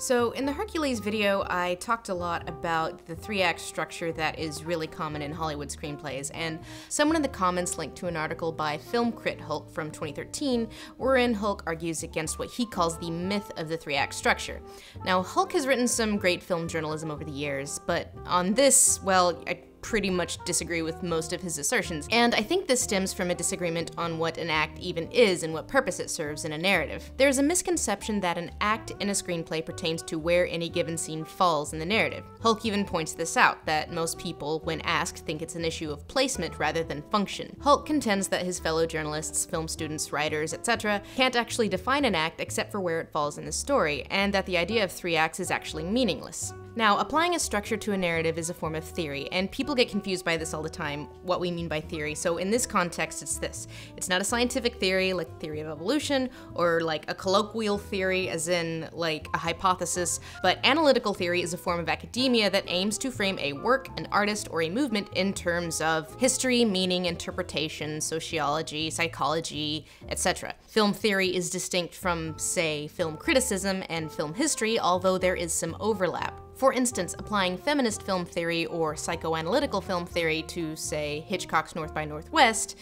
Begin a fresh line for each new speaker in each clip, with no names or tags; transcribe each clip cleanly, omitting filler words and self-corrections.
So in the Hercules video, I talked a lot about the three-act structure that is really common in Hollywood screenplays, and someone in the comments linked to an article by film crit Hulk from 2013, wherein Hulk argues against what he calls the myth of the three-act structure. Now, Hulk has written some great film journalism over the years, but on this, well, I pretty much disagree with most of his assertions, and I think this stems from a disagreement on what an act even is and what purpose it serves in a narrative. There's a misconception that an act in a screenplay pertains to where any given scene falls in the narrative. Hulk even points this out, that most people, when asked, think it's an issue of placement rather than function. Hulk contends that his fellow journalists, film students, writers, etc. can't actually define an act except for where it falls in the story, and that the idea of three acts is actually meaningless. Now, applying a structure to a narrative is a form of theory, and people get confused by this all the time, what we mean by theory. So in this context, it's this. It's not a scientific theory, like the theory of evolution, or like a colloquial theory, as in like a hypothesis, but analytical theory is a form of academia that aims to frame a work, an artist, or a movement in terms of history, meaning, interpretation, sociology, psychology, etc. Film theory is distinct from, say, film criticism and film history, although there is some overlap. For instance, applying feminist film theory or psychoanalytical film theory to, say, Hitchcock's North by Northwest,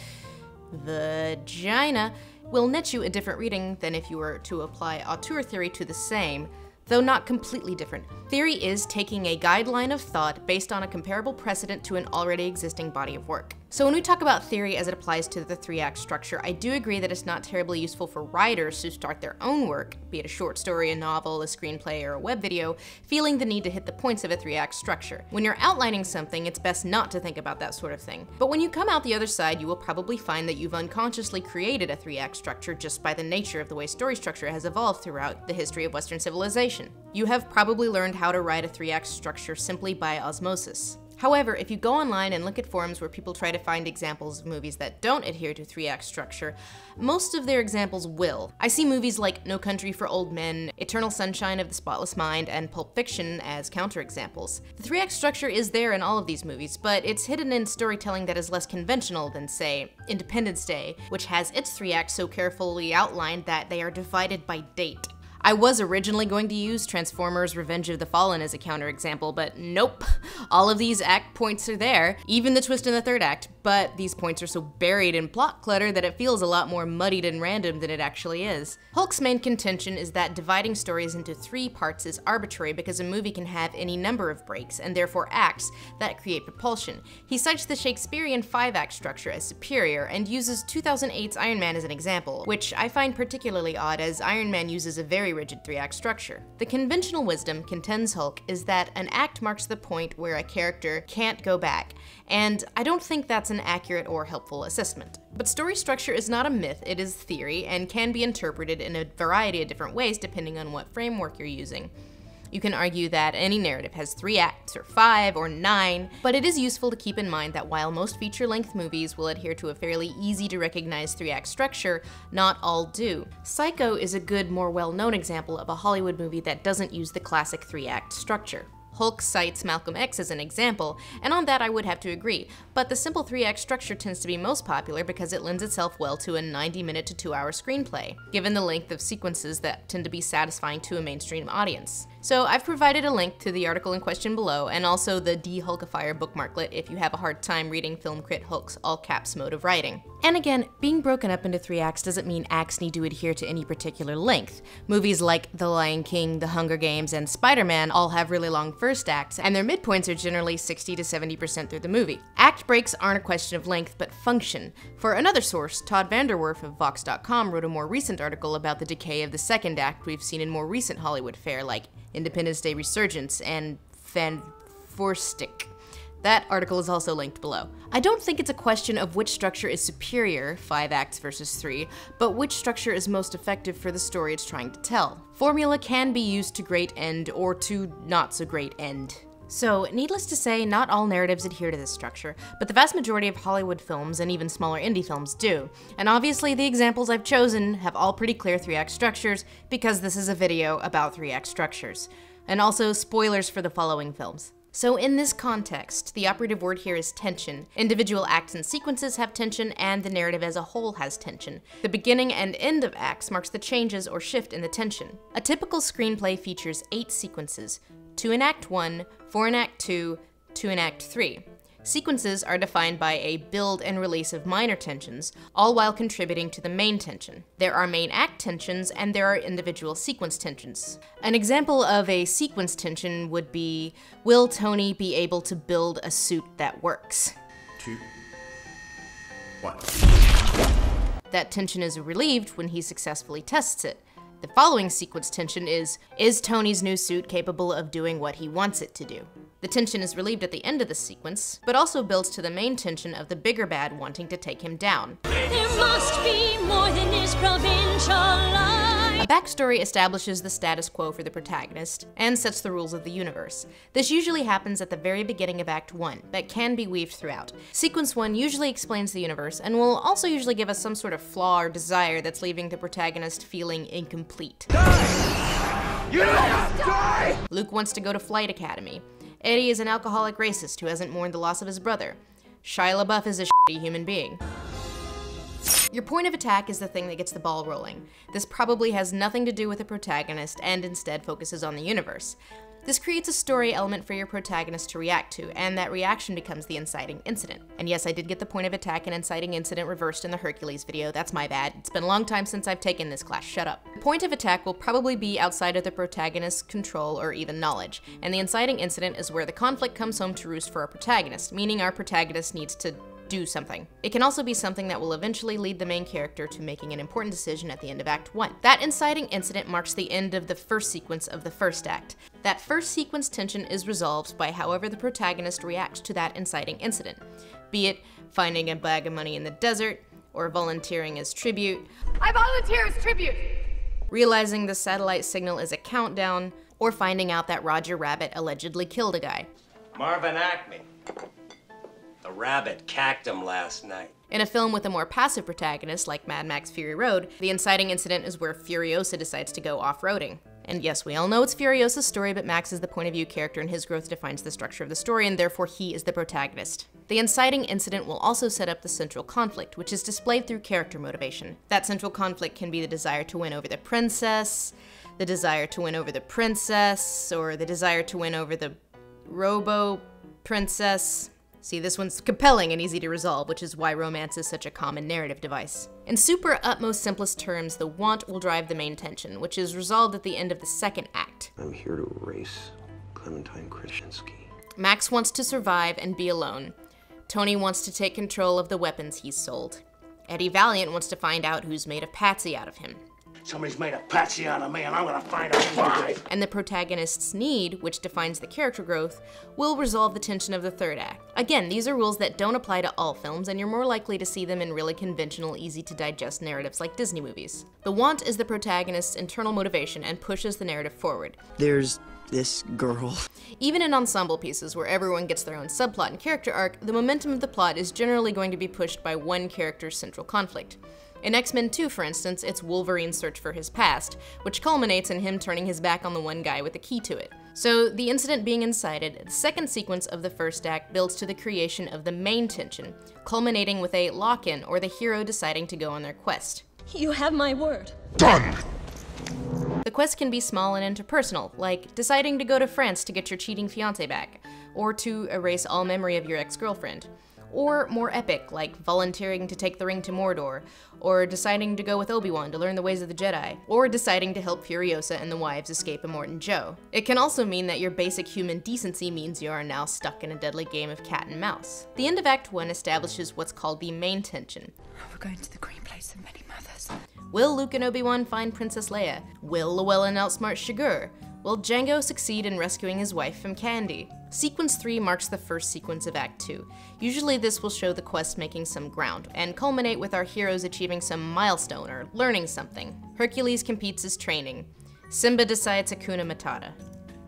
vagina, will net you a different reading than if you were to apply auteur theory to the same, though not completely different. Theory is taking a guideline of thought based on a comparable precedent to an already existing body of work. So when we talk about theory as it applies to the three-act structure, I do agree that it's not terribly useful for writers who start their own work, be it a short story, a novel, a screenplay, or a web video, feeling the need to hit the points of a three-act structure. When you're outlining something, it's best not to think about that sort of thing. But when you come out the other side, you will probably find that you've unconsciously created a three-act structure just by the nature of the way story structure has evolved throughout the history of Western civilization. You have probably learned how to write a three-act structure simply by osmosis. However, if you go online and look at forums where people try to find examples of movies that don't adhere to three-act structure, most of their examples will. I see movies like No Country for Old Men, Eternal Sunshine of the Spotless Mind, and Pulp Fiction as counterexamples. The three-act structure is there in all of these movies, but it's hidden in storytelling that is less conventional than, say, Independence Day, which has its three acts so carefully outlined that they are divided by date. I was originally going to use Transformers: Revenge of the Fallen as a counterexample, but nope. All of these act points are there, even the twist in the third act, but these points are so buried in plot clutter that it feels a lot more muddied and random than it actually is. Hulk's main contention is that dividing stories into three parts is arbitrary because a movie can have any number of breaks, and therefore acts, that create propulsion. He cites the Shakespearean five-act structure as superior, and uses 2008's Iron Man as an example, which I find particularly odd as Iron Man uses a very rigid three-act structure. The conventional wisdom, contends Hulk, is that an act marks the point where a character can't go back, and I don't think that's an accurate or helpful assessment. But story structure is not a myth, it is theory, and can be interpreted in a variety of different ways depending on what framework you're using. You can argue that any narrative has 3 acts, or 5, or 9, but it is useful to keep in mind that while most feature-length movies will adhere to a fairly easy-to-recognize 3-act structure, not all do. Psycho is a good, more well-known example of a Hollywood movie that doesn't use the classic 3-act structure. Hulk cites Malcolm X as an example, and on that I would have to agree, but the simple 3-act structure tends to be most popular because it lends itself well to a 90-minute to 2-hour screenplay, given the length of sequences that tend to be satisfying to a mainstream audience. So I've provided a link to the article in question below, and also the De-Hulkifier bookmarklet if you have a hard time reading Film Crit Hulk's all-caps mode of writing. And again, being broken up into 3 acts doesn't mean acts need to adhere to any particular length. Movies like The Lion King, The Hunger Games, and Spider-Man all have really long first acts, and their midpoints are generally 60 to 70% through the movie. Act breaks aren't a question of length, but function. For another source, Todd Vanderwerf of Vox.com wrote a more recent article about the decay of the second act we've seen in more recent Hollywood fare, like Independence Day Resurgence and Van Forstic. That article is also linked below. I don't think it's a question of which structure is superior, 5 acts versus 3, but which structure is most effective for the story it's trying to tell. Formula can be used to great end or to not so great end. So, needless to say, not all narratives adhere to this structure, but the vast majority of Hollywood films and even smaller indie films do. And obviously the examples I've chosen have all pretty clear 3-act structures because this is a video about 3-act structures. And also spoilers for the following films. So in this context, the operative word here is tension. Individual acts and sequences have tension, and the narrative as a whole has tension. The beginning and end of acts marks the changes or shift in the tension. A typical screenplay features 8 sequences, 2 in Act 1, 4 in Act 2, 2 in Act 3. Sequences are defined by a build and release of minor tensions, all while contributing to the main tension. There are main act tensions, and there are individual sequence tensions. An example of a sequence tension would be, will Tony be able to build a suit that works?
2, 1.
That tension is relieved when he successfully tests it. The following sequence tension is Tony's new suit capable of doing what he wants it to do? The tension is relieved at the end of the sequence, but also builds to the main tension of the bigger bad wanting to take him down.
There must be more than this provincial life.
A backstory establishes the status quo for the protagonist and sets the rules of the universe. This usually happens at the very beginning of Act 1, but can be weaved throughout. Sequence 1 usually explains the universe and will also usually give us some sort of flaw or desire that's leaving the protagonist feeling incomplete.
Die! You die!
Luke wants to go to Flight Academy. Eddie is an alcoholic racist who hasn't mourned the loss of his brother. Shia LaBeouf is a shitty human being. Your point of attack is the thing that gets the ball rolling. This probably has nothing to do with the protagonist and instead focuses on the universe. This creates a story element for your protagonist to react to, and that reaction becomes the inciting incident. And yes, I did get the point of attack and inciting incident reversed in the Hercules video, that's my bad. It's been a long time since I've taken this class, shut up. The point of attack will probably be outside of the protagonist's control or even knowledge, and the inciting incident is where the conflict comes home to roost for our protagonist, meaning our protagonist needs to do something. It can also be something that will eventually lead the main character to making an important decision at the end of Act 1. That inciting incident marks the end of the first sequence of the first act. That first sequence tension is resolved by however the protagonist reacts to that inciting incident, be it finding a bag of money in the desert, or volunteering as tribute.
I volunteer as tribute!
Realizing the satellite signal is a countdown, or finding out that Roger Rabbit allegedly killed a guy.
Marvin Acme. The rabbit cacked him last night.
In a film with a more passive protagonist, like Mad Max Fury Road, the inciting incident is where Furiosa decides to go off-roading. And yes, we all know it's Furiosa's story, but Max is the point of view character and his growth defines the structure of the story, and therefore he is the protagonist. The inciting incident will also set up the central conflict, which is displayed through character motivation. That central conflict can be the desire to win over the princess, the desire to win over the princess, or the desire to win over the robo-princess. See, this one's compelling and easy to resolve, which is why romance is such a common narrative device. In super utmost simplest terms, the want will drive the main tension, which is resolved at the end of the second act.
I'm here to erase Clementine Krasinski.
Max wants to survive and be alone. Tony wants to take control of the weapons he's sold. Eddie Valiant wants to find out who's made a patsy out of him.
Somebody's made a patsy out of me, and I'm gonna find out why.
And the protagonist's need, which defines the character growth, will resolve the tension of the third act. Again, these are rules that don't apply to all films, and you're more likely to see them in really conventional, easy-to-digest narratives like Disney movies. The want is the protagonist's internal motivation and pushes the narrative forward.
There's this girl.
Even in ensemble pieces where everyone gets their own subplot and character arc, the momentum of the plot is generally going to be pushed by one character's central conflict. In X-Men 2, for instance, it's Wolverine's search for his past, which culminates in him turning his back on the one guy with the key to it. So, the incident being incited, the second sequence of the first act builds to the creation of the main tension, culminating with a lock-in or the hero deciding to go on their quest.
You have my word.
Done!
The quest can be small and interpersonal, like deciding to go to France to get your cheating fiancé back, or to erase all memory of your ex-girlfriend. Or more epic, like volunteering to take the ring to Mordor, or deciding to go with Obi-Wan to learn the ways of the Jedi, or deciding to help Furiosa and the wives escape Immortan Joe. It can also mean that your basic human decency means you are now stuck in a deadly game of cat and mouse. The end of Act 1 establishes what's called the main tension.
We're going to the green place of many mothers.
Will Luke and Obi-Wan find Princess Leia? Will Llewellyn outsmart Shigur? Will Django succeed in rescuing his wife from Candy? Sequence 3 marks the first sequence of Act 2. Usually this will show the quest making some ground, and culminate with our heroes achieving some milestone or learning something. Hercules competes his training. Simba decides Hakuna Matata.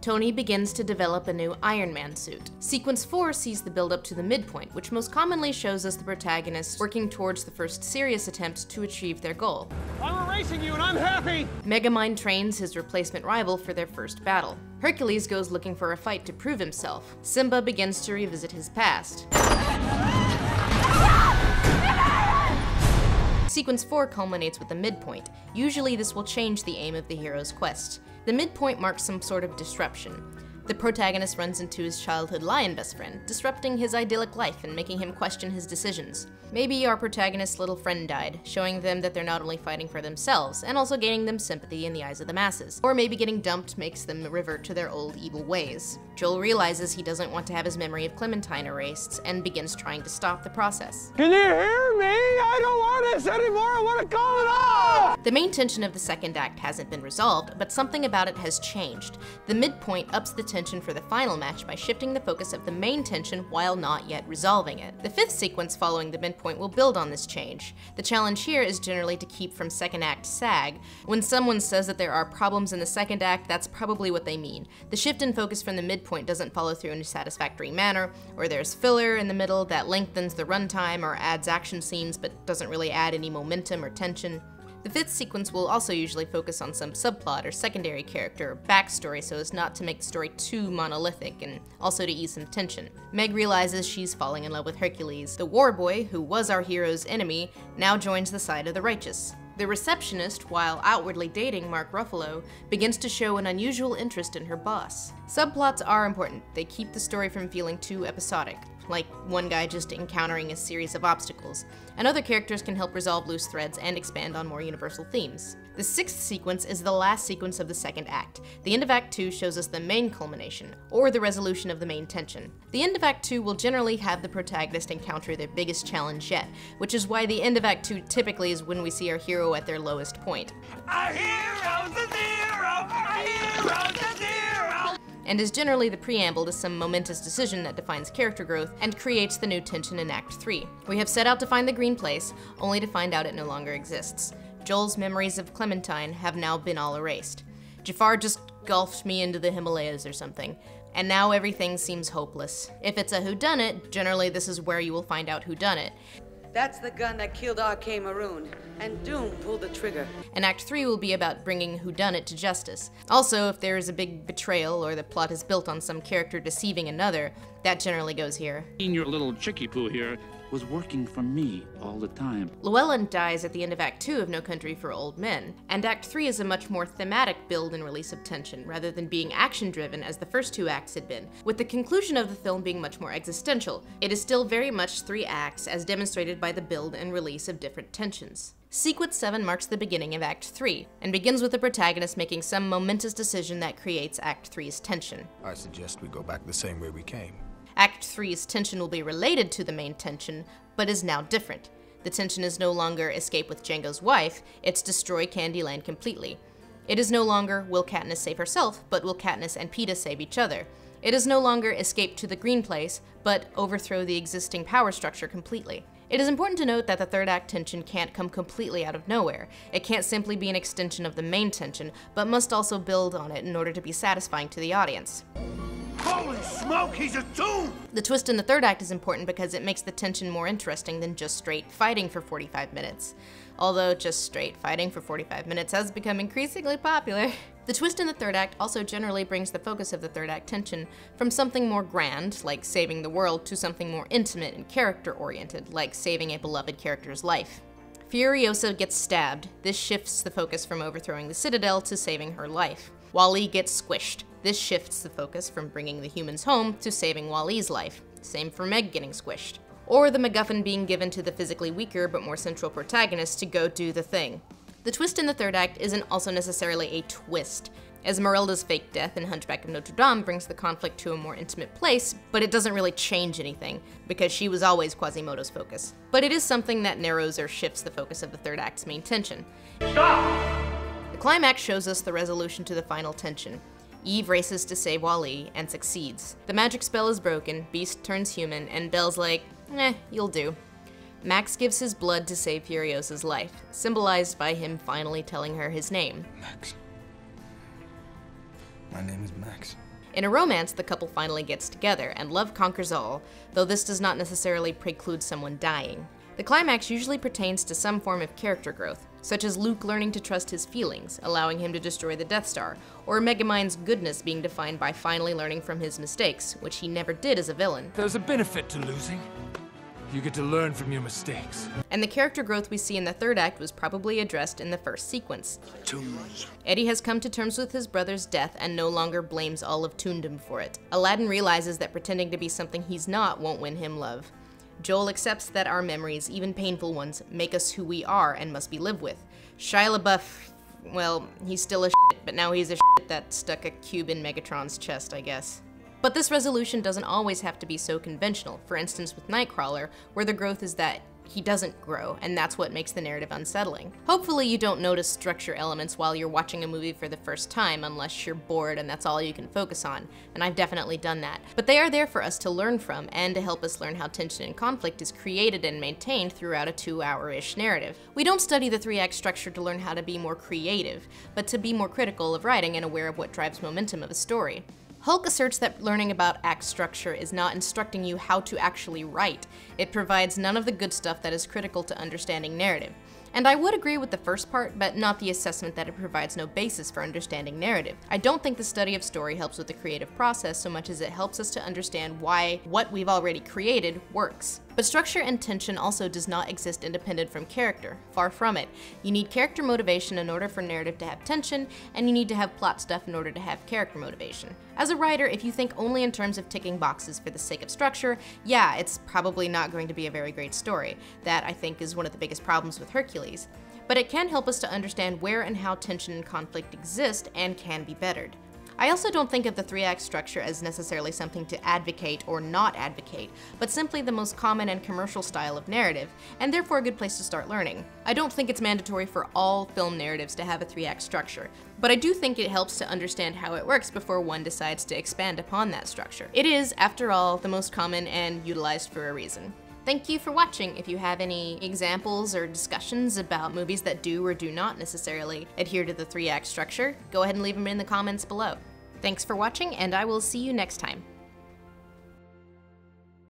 Tony begins to develop a new Iron Man suit. Sequence 4 sees the build up to the midpoint, which most commonly shows us the protagonist working towards the first serious attempt to achieve their goal.
I'm erasing you and I'm happy!
Megamind trains his replacement rival for their first battle. Hercules goes looking for a fight to prove himself. Simba begins to revisit his past. Sequence 4 culminates with the midpoint. Usually this will change the aim of the hero's quest. The midpoint marks some sort of disruption. The protagonist runs into his childhood lion best friend, disrupting his idyllic life and making him question his decisions. Maybe our protagonist's little friend died, showing them that they're not only fighting for themselves, and also gaining them sympathy in the eyes of the masses. Or maybe getting dumped makes them revert to their old evil ways. Joel realizes he doesn't want to have his memory of Clementine erased, and begins trying to stop the process.
Can you hear me? I don't want this anymore, I want to call it off!
The main tension of the second act hasn't been resolved, but something about it has changed. The midpoint ups the tension for the final match by shifting the focus of the main tension while not yet resolving it. The fifth sequence following the midpoint will build on this change. The challenge here is generally to keep from second act sag. When someone says that there are problems in the second act, that's probably what they mean. The shift in focus from the midpoint doesn't follow through in a satisfactory manner, or there's filler in the middle that lengthens the runtime or adds action scenes but doesn't really add any momentum or tension. The fifth sequence will also usually focus on some subplot or secondary character or backstory so as not to make the story too monolithic and also to ease some tension. Meg realizes she's falling in love with Hercules. The war boy, who was our hero's enemy, now joins the side of the righteous. The receptionist, while outwardly dating Mark Ruffalo, begins to show an unusual interest in her boss. Subplots are important. They keep the story from feeling too episodic, like one guy just encountering a series of obstacles, and other characters can help resolve loose threads and expand on more universal themes. The sixth sequence is the last sequence of the second act. The end of Act 2 shows us the main culmination, or the resolution of the main tension. The end of Act 2 will generally have the protagonist encounter their biggest challenge yet, which is why the end of Act 2 typically is when we see our hero at their lowest point.
Our hero's a zero! Our hero's a zero!
And is generally the preamble to some momentous decision that defines character growth and creates the new tension in Act 3. We have set out to find the green place, only to find out it no longer exists. Joel's memories of Clementine have now been all erased. Jafar just gulfed me into the Himalayas or something, and now everything seems hopeless. If it's a whodunit, generally this is where you will find out whodunit.
That's the gun that killed R.K. Maroon, and Doom pulled the trigger.
And Act 3 will be about bringing whodunit to justice. Also, if there is a big betrayal or the plot is built on some character deceiving another, that generally goes here.
Your little chickie poo here was working for me all the time.
Llewellyn dies at the end of Act 2 of No Country for Old Men, and Act 3 is a much more thematic build and release of tension, rather than being action-driven as the first two acts had been, with the conclusion of the film being much more existential. It is still very much 3 acts, as demonstrated by the build and release of different tensions. Sequence 7 marks the beginning of Act 3, and begins with the protagonist making some momentous decision that creates Act 3's tension.
I suggest we go back the same way we came.
Act 3's tension will be related to the main tension, but is now different. The tension is no longer escape with Django's wife, it's destroy Candyland completely. It is no longer will Katniss save herself, but will Katniss and Peeta save each other. It is no longer escape to the green place, but overthrow the existing power structure completely. It is important to note that the third act tension can't come completely out of nowhere. It can't simply be an extension of the main tension, but must also build on it in order to be satisfying to the audience.
Holy smoke, he's a tomb!
The twist in the third act is important because it makes the tension more interesting than just straight fighting for 45 minutes. Although just straight fighting for 45 minutes has become increasingly popular. The twist in the third act also generally brings the focus of the third act tension from something more grand, like saving the world, to something more intimate and character-oriented, like saving a beloved character's life. Furiosa gets stabbed. This shifts the focus from overthrowing the Citadel to saving her life. Wally gets squished. This shifts the focus from bringing the humans home to saving Wally's life. Same for Meg getting squished. Or the MacGuffin being given to the physically weaker but more central protagonist to go do the thing. The twist in the third act isn't also necessarily a twist. Esmeralda's fake death in Hunchback of Notre Dame brings the conflict to a more intimate place, but it doesn't really change anything, because she was always Quasimodo's focus. But it is something that narrows or shifts the focus of the third act's main tension.
Stop!
The climax shows us the resolution to the final tension. Eve races to save Wally and succeeds. The magic spell is broken, Beast turns human, and Belle's like, you'll do. Max gives his blood to save Furiosa's life, symbolized by him finally telling her his name.
Max. My My name is Max.
In a romance, the couple finally gets together, and love conquers all, though this does not necessarily preclude someone dying. The climax usually pertains to some form of character growth, such as Luke learning to trust his feelings, allowing him to destroy the Death Star, or Megamind's goodness being defined by finally learning from his mistakes, which he never did as a villain.
There's a benefit to losing. You get to learn from your mistakes.
And the character growth we see in the third act was probably addressed in the first sequence. Eddie has come to terms with his brother's death and no longer blames all of Toondom for it. Aladdin realizes that pretending to be something he's not won't win him love. Joel accepts that our memories, even painful ones, make us who we are and must be lived with. Shia LaBeouf, well, he's still a shit, but now he's a shit that stuck a cube in Megatron's chest, I guess. But this resolution doesn't always have to be so conventional. For instance, with Nightcrawler, where the growth is that he doesn't grow, and that's what makes the narrative unsettling. Hopefully you don't notice structure elements while you're watching a movie for the first time, unless you're bored and that's all you can focus on, and I've definitely done that. But they are there for us to learn from, and to help us learn how tension and conflict is created and maintained throughout a 2-hour-ish narrative. We don't study the 3-act structure to learn how to be more creative, but to be more critical of writing and aware of what drives momentum of a story. Hulk asserts that learning about act structure is not instructing you how to actually write. It provides none of the good stuff that is critical to understanding narrative. And I would agree with the first part, but not the assessment that it provides no basis for understanding narrative. I don't think the study of story helps with the creative process so much as it helps us to understand why what we've already created works. But structure and tension also does not exist independent from character. Far from it. You need character motivation in order for narrative to have tension, and you need to have plot stuff in order to have character motivation. As a writer, if you think only in terms of ticking boxes for the sake of structure, yeah, it's probably not going to be a very great story. That, I think, is one of the biggest problems with Hercules. But it can help us to understand where and how tension and conflict exist and can be bettered. I also don't think of the 3-act structure as necessarily something to advocate or not advocate, but simply the most common and commercial style of narrative, and therefore a good place to start learning. I don't think it's mandatory for all film narratives to have a 3-act structure, but I do think it helps to understand how it works before one decides to expand upon that structure. It is, after all, the most common and utilized for a reason. Thank you for watching. If you have any examples or discussions about movies that do or do not necessarily adhere to the 3-act structure, go ahead and leave them in the comments below. Thanks for watching, and I will see you next time.